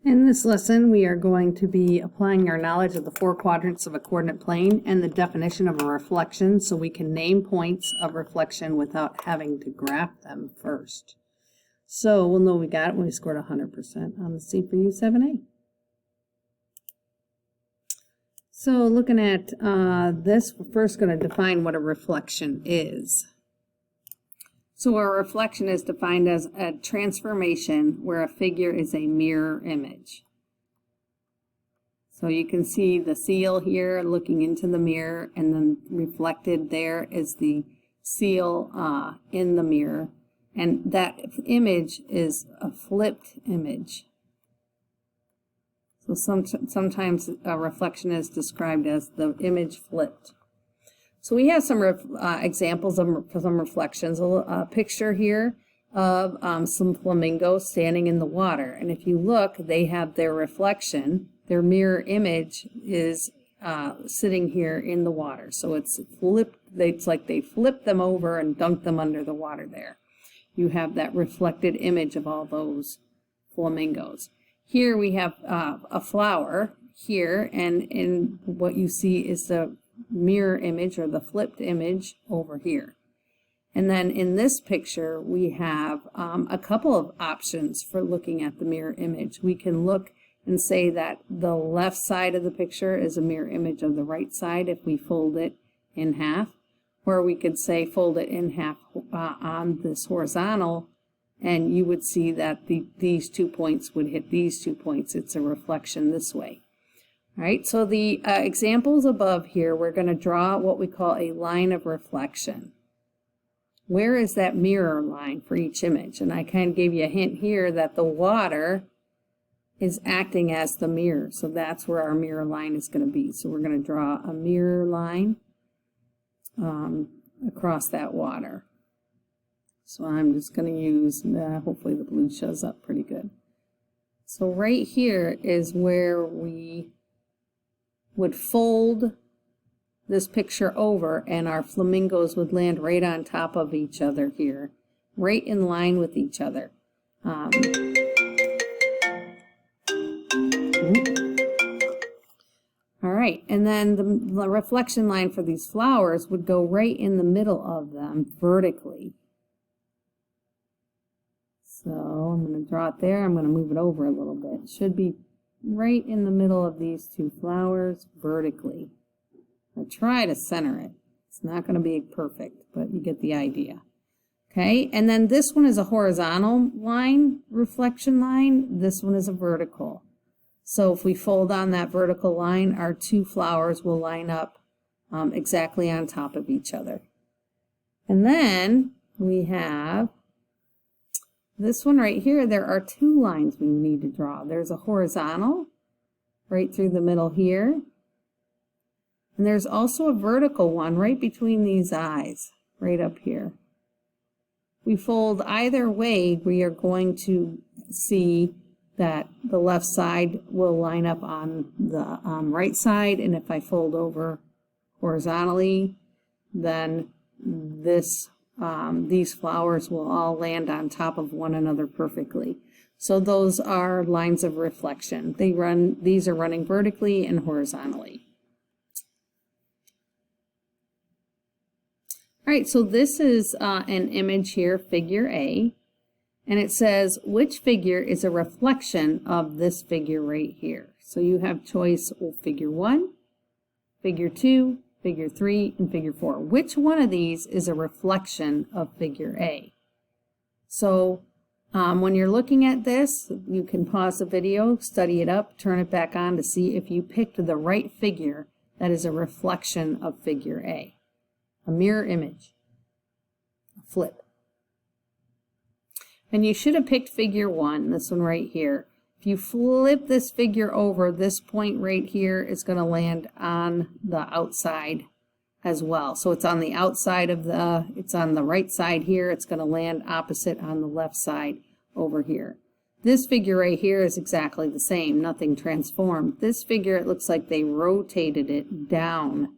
In this lesson, we are going to be applying our knowledge of the four quadrants of a coordinate plane and the definition of a reflection so we can name points of reflection without having to graph them first. So we'll know we got it when we scored 100% on the C for U 7A. So looking at this, we're first going to define what a reflection is. So a reflection is defined as a transformation where a figure is a mirror image. So you can see the seal here looking into the mirror, and then reflected there is the seal in the mirror. And that image is a flipped image. So sometimes a reflection is described as the image flipped. So we have some examples of some reflections. A picture here of some flamingos standing in the water. And if you look, they have their reflection. Their mirror image is sitting here in the water. So it's flipped. It's like they flipped them over and dunked them under the water there. You have that reflected image of all those flamingos. Here we have a flower here, and what you see is the mirror image or the flipped image over here. And then in this picture we have a couple of options for looking at the mirror image. We can look and say that the left side of the picture is a mirror image of the right side if we fold it in half, or we could say fold it in half on this horizontal, and you would see that these 2 points would hit these 2 points. It's a reflection this way. All right, so the examples above here, we're going to draw what we call a line of reflection. Where is that mirror line for each image? And I kind of gave you a hint here that the water is acting as the mirror. So that's where our mirror line is going to be. So we're going to draw a mirror line across that water. So I'm just going to use, hopefully the blue shows up pretty good. So right here is where we would fold this picture over, and our flamingos would land right on top of each other here, right in line with each other. All right, and then the reflection line for these flowers would go right in the middle of them vertically. So I'm going to draw it there. I'm going to move it over a little bit. It should be right in the middle of these two flowers vertically. I'll try to center it. It's not going to be perfect, but you get the idea. Okay, and then this one is a horizontal line, reflection line. This one is a vertical. So if we fold on that vertical line, our two flowers will line up exactly on top of each other. And then we have this one right here. There are two lines we need to draw. There's a horizontal right through the middle here. And there's also a vertical one right between these eyes, right up here. We fold either way, we are going to see that the left side will line up on the right side, and if I fold over horizontally, then these flowers will all land on top of one another perfectly. So those are lines of reflection. These are running vertically and horizontally. All right, so this is an image here, figure A, and it says which figure is a reflection of this figure right here. So you have choice of figure 1, figure 2, figure 3, and figure 4. Which one of these is a reflection of figure A? So when you're looking at this, you can pause the video, study it up, turn it back on to see if you picked the right figure that is a reflection of figure A. A mirror image, a flip. And you should have picked figure 1, this one right here. If you flip this figure over, this point right here is going to land on the outside as well. So it's on the outside of it's on the right side here. It's going to land opposite on the left side over here. This figure right here is exactly the same, nothing transformed. This figure, it looks like they rotated it down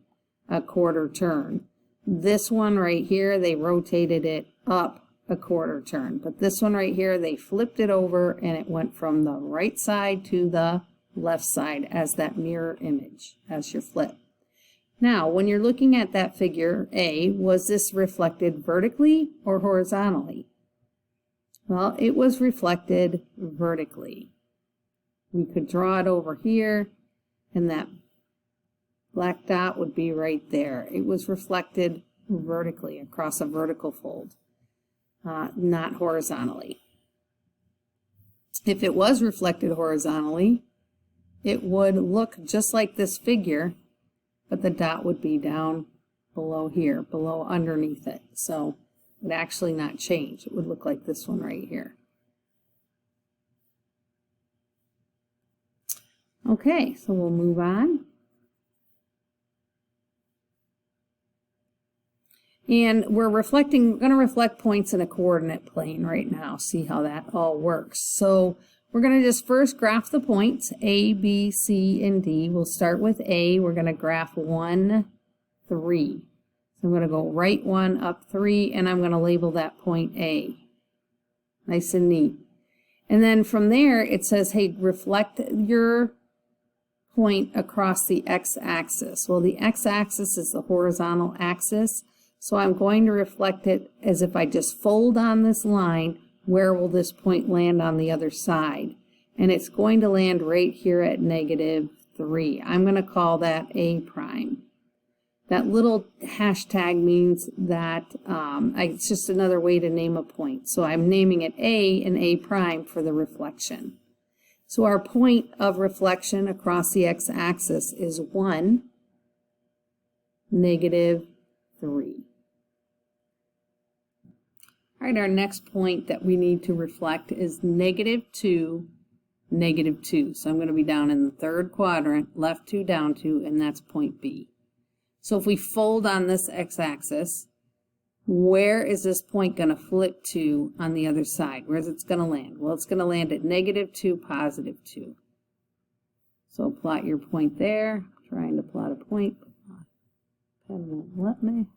a quarter turn. This one right here, they rotated it up a quarter turn. But this one right here, they flipped it over and it went from the right side to the left side as that mirror image, as your flip. Now, when you're looking at that figure A, was this reflected vertically or horizontally? Well, it was reflected vertically. We could draw it over here, and that black dot would be right there. It was reflected vertically across a vertical fold, not horizontally. If it was reflected horizontally, it would look just like this figure, but the dot would be down below here, below underneath it. So it would actually not change. It would look like this one right here. Okay, so we'll move on. And we're going to reflect points in a coordinate plane right now, see how that all works. So we're going to just first graph the points, A, B, C, and D. We'll start with A. We're going to graph 1, 3. So I'm going to go right 1, up 3, and I'm going to label that point A. Nice and neat. And then from there, it says, hey, reflect your point across the x-axis. Well, the x-axis is the horizontal axis. So I'm going to reflect it as if I just fold on this line, where will this point land on the other side? And it's going to land right here at -3. I'm going to call that A prime. That little hashtag means that it's just another way to name a point. So I'm naming it A and A prime for the reflection. So our point of reflection across the x-axis is 1, -3. All right, our next point that we need to reflect is -2, -2. So I'm going to be down in the third quadrant, left 2, down 2, and that's point B. So if we fold on this x-axis, where is this point going to flip to on the other side? Where's it going to land? Well, it's going to land at -2, +2. So plot your point there. Trying to plot a point. Pen won't let me.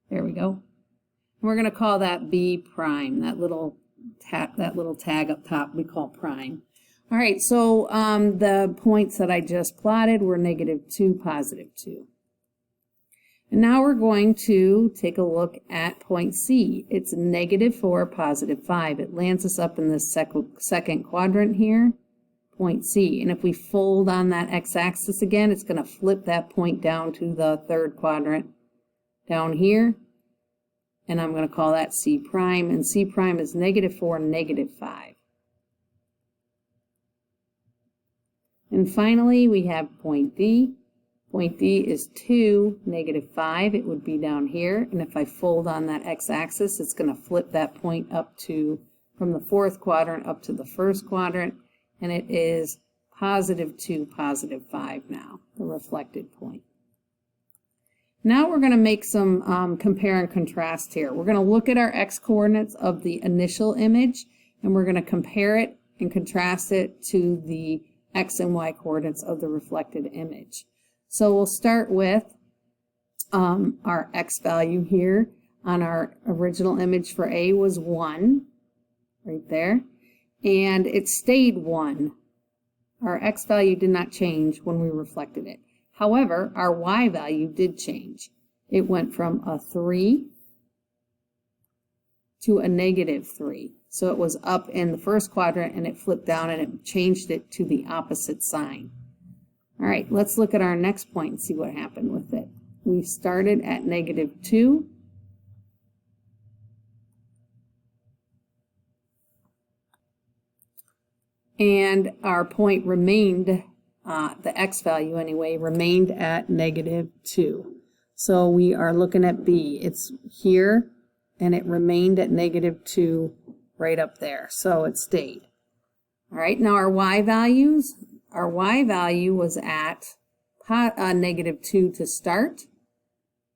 There we go. We're going to call that B prime. That little tag up top we call prime. All right, so the points that I just plotted were -2, +2. And now we're going to take a look at point C. It's -4, +5. It lands us up in the second quadrant here, point C. And if we fold on that x-axis again, it's going to flip that point down to the third quadrant down here. And I'm going to call that C prime. And C prime is -4, -5. And finally, we have point D. Point D is 2, -5. It would be down here. And if I fold on that x-axis, it's going to flip that point up to, from the fourth quadrant up to the first quadrant. And it is +2, +5 now, the reflected point. Now we're going to make some compare and contrast here. We're going to look at our x-coordinates of the initial image, and we're going to compare it and contrast it to the x and y coordinates of the reflected image. So we'll start with our x value here. On our original image for A was 1, right there, and it stayed 1. Our x value did not change when we reflected it. However, our y value did change. It went from a 3 to a -3. So it was up in the first quadrant and it flipped down and it changed it to the opposite sign. All right, let's look at our next point and see what happened with it. We started at -2. And our point remained, the x value anyway, remained at -2. So we are looking at B. It's here, and it remained at -2 right up there. So it stayed. All right, now our y values. Our y value was at -2 to start,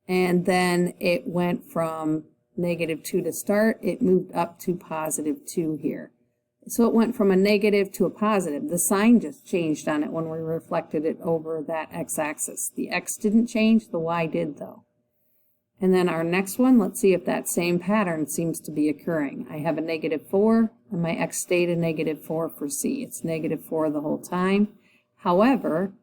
and then it went from -2 to start. It moved up to +2 here. So it went from a negative to a positive. The sign just changed on it when we reflected it over that x-axis. The x didn't change, the y did though. And then our next one, let's see if that same pattern seems to be occurring. I have a -4, and my x stayed a -4 for C. It's -4 the whole time. However,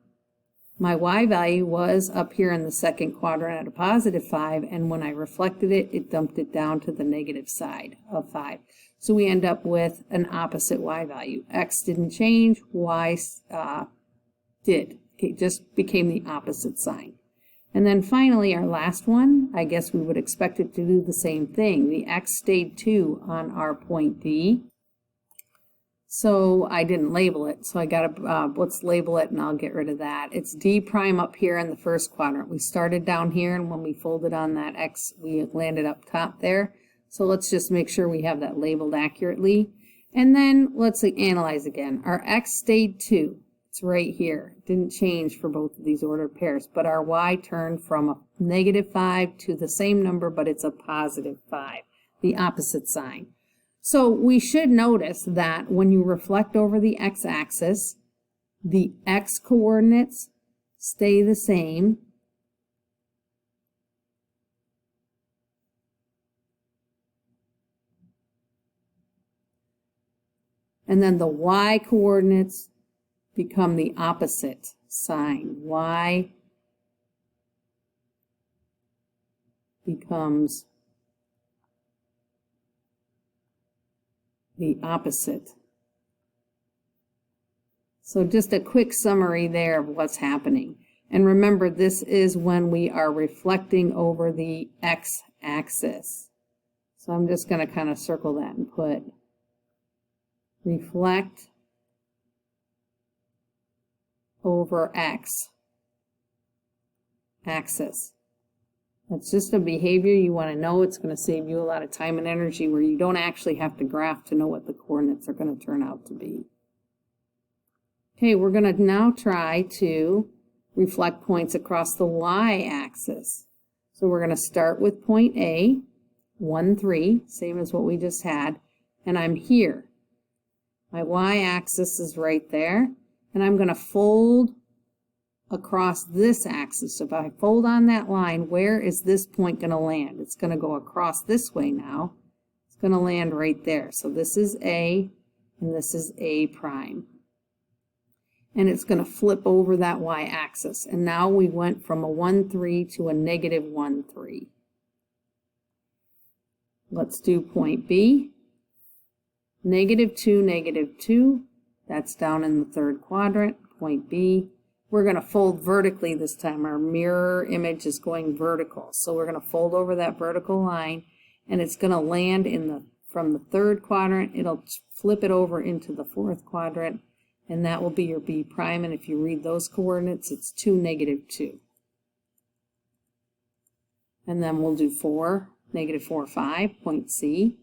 my y value was up here in the second quadrant at a +5, and when I reflected it, it dumped it down to the negative side of 5. So we end up with an opposite y value. X didn't change, y did. It just became the opposite sign. And then finally, our last one, I guess we would expect it to do the same thing. The x stayed 2 on our point D. So I didn't label it, so I got to, let's label it and I'll get rid of that. It's D prime up here in the first quadrant. We started down here, and when we folded on that X, we landed up top there. So let's just make sure we have that labeled accurately. And then let's analyze again. Our X stayed 2. It's right here. It didn't change for both of these ordered pairs, but our Y turned from a -5 to the same number, but it's a +5, the opposite sign. So we should notice that when you reflect over the x-axis, the x coordinates stay the same. And then the y coordinates become the opposite sign. Y becomes the opposite. So just a quick summary there of what's happening. And remember, this is when we are reflecting over the x-axis. So I'm just going to kind of circle that and put reflect over x-axis. That's just a behavior you want to know. It's going to save you a lot of time and energy where you don't actually have to graph to know what the coordinates are going to turn out to be. Okay, we're going to now try to reflect points across the y-axis. So we're going to start with point A, 1, 3, same as what we just had, and I'm here. My y-axis is right there, and I'm going to fold across this axis. So if I fold on that line, where is this point going to land? It's going to go across this way now. It's going to land right there. So this is A, and this is A prime. And it's going to flip over that y-axis. And now we went from a 1, 3 to a -1, 3. Let's do point B. -2, -2. That's down in the third quadrant, point B. We're going to fold vertically this time. Our mirror image is going vertical. So we're going to fold over that vertical line, and it's going to land from the third quadrant. It'll flip it over into the fourth quadrant, and that will be your B prime. And if you read those coordinates, it's 2, -2. And then we'll do 4, -4, 5, point C.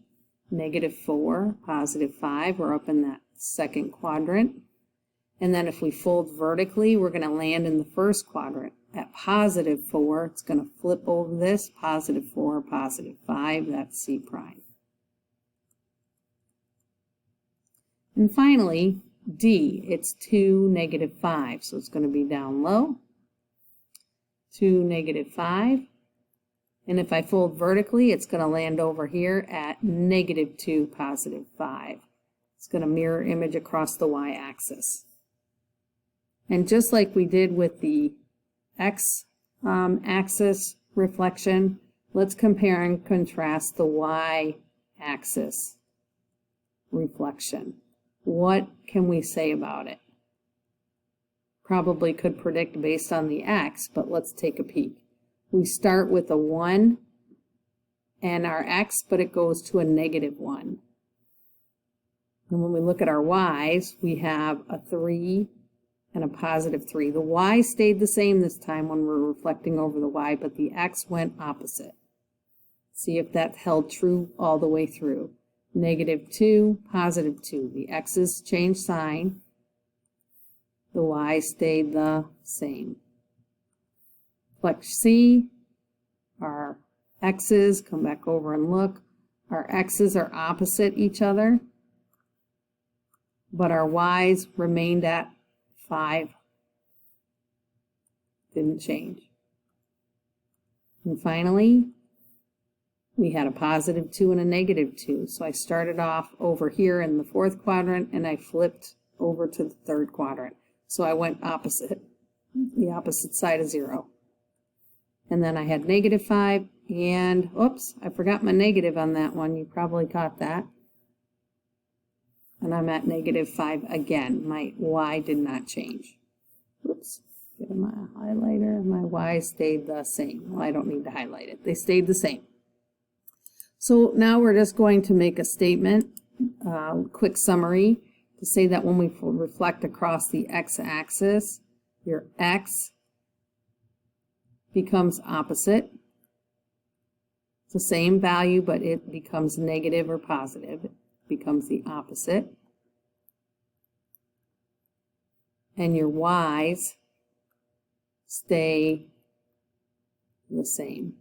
-4, +5. We're up in that second quadrant. And then if we fold vertically, we're going to land in the first quadrant. At +4, it's going to flip over this, +4, +5, that's C prime. And finally, D, it's 2, -5, so it's going to be down low. 2, -5. And if I fold vertically, it's going to land over here at -2, +5. It's going to mirror image across the y-axis. And just like we did with the x-axis reflection, let's compare and contrast the y-axis reflection. What can we say about it? Probably could predict based on the x, but let's take a peek. We start with a 1 and our x, but it goes to a -1. And when we look at our y's, we have a 3 and a +3. The y stayed the same this time when we're reflecting over the y, but the x went opposite. See if that held true all the way through. -2, +2. The x's changed sign. The y stayed the same. Flex C, our x's, come back over and look. Our x's are opposite each other, but our y's remained at 5. Didn't change. And finally, we had a positive 2 and a negative 2. So I started off over here in the fourth quadrant and I flipped over to the third quadrant. So I went opposite, the opposite side of 0. And then I had negative 5 and, oops, I forgot my negative on that one. You probably caught that. And I'm at negative 5 again. My y did not change. Oops, get my highlighter. My y stayed the same. Well, I don't need to highlight it. They stayed the same. So now we're just going to make a statement, quick summary, to say that when we reflect across the x-axis, your x becomes opposite. It's the same value, but it becomes negative or positive. It becomes the opposite. And your y's stay the same.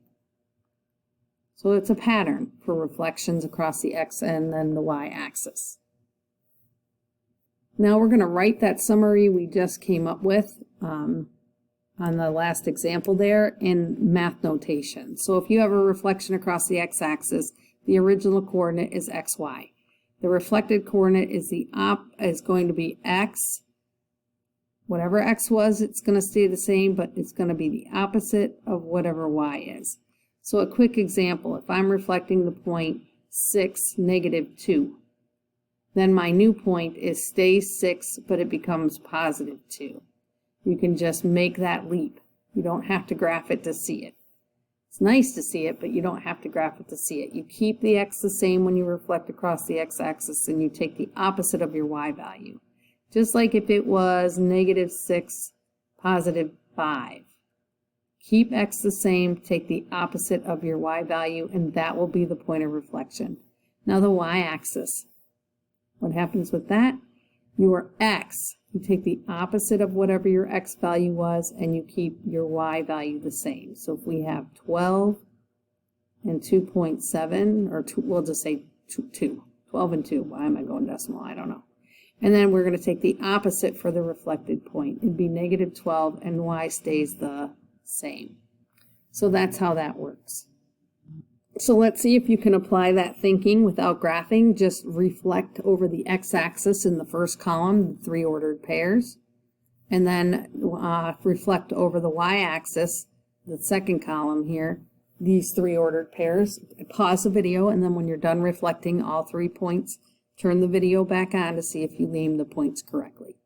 So it's a pattern for reflections across the x and then the y-axis. Now we're going to write that summary we just came up with on the last example there in math notation. So if you have a reflection across the x-axis, the original coordinate is xy. The reflected coordinate is going to be x. Whatever x was, it's going to stay the same, but it's going to be the opposite of whatever y is. So a quick example, if I'm reflecting the point 6, negative 2, then my new point is stays 6, but it becomes positive 2. You can just make that leap. You don't have to graph it to see it. It's nice to see it, but you don't have to graph it to see it. You keep the x the same when you reflect across the x-axis, and you take the opposite of your y value. Just like if it was negative 6, positive 5. Keep x the same, take the opposite of your y value, and that will be the point of reflection. Now the y-axis. What happens with that? Your x, you take the opposite of whatever your x value was, and you keep your y value the same. So if we have 12 and 2.7, or we'll just say 2. 12 and 2. Why am I going decimal? I don't know. And then we're going to take the opposite for the reflected point. It'd be negative 12, and y stays the same. So that's how that works. So let's see if you can apply that thinking without graphing. Just reflect over the x-axis in the first column, the 3 ordered pairs, and then reflect over the y-axis, the second column here, these 3 ordered pairs. Pause the video, and then when you're done reflecting all 3 points, turn the video back on to see if you named the points correctly.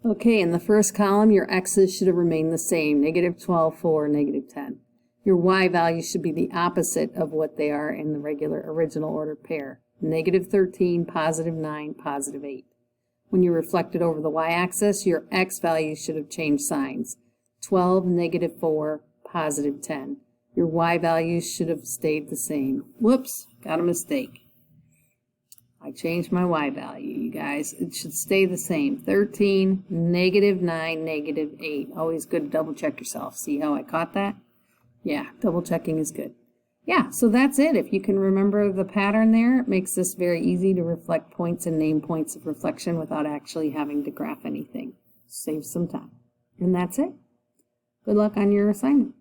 Okay, in the first column, your x's should have remained the same, negative 12, 4, negative 10. Your y values should be the opposite of what they are in the regular original ordered pair, negative 13, positive 9, positive 8. When you reflected over the y-axis, your x values should have changed signs, 12, negative 4, positive 10. Your y values should have stayed the same. Whoops, got a mistake. I changed my y value, you guys. It should stay the same. 13, negative 9, negative 8. Always good to double check yourself. See how I caught that? Yeah, double checking is good. Yeah, so that's it. If you can remember the pattern there, it makes this very easy to reflect points and name points of reflection without actually having to graph anything. Saves some time. And that's it. Good luck on your assignment.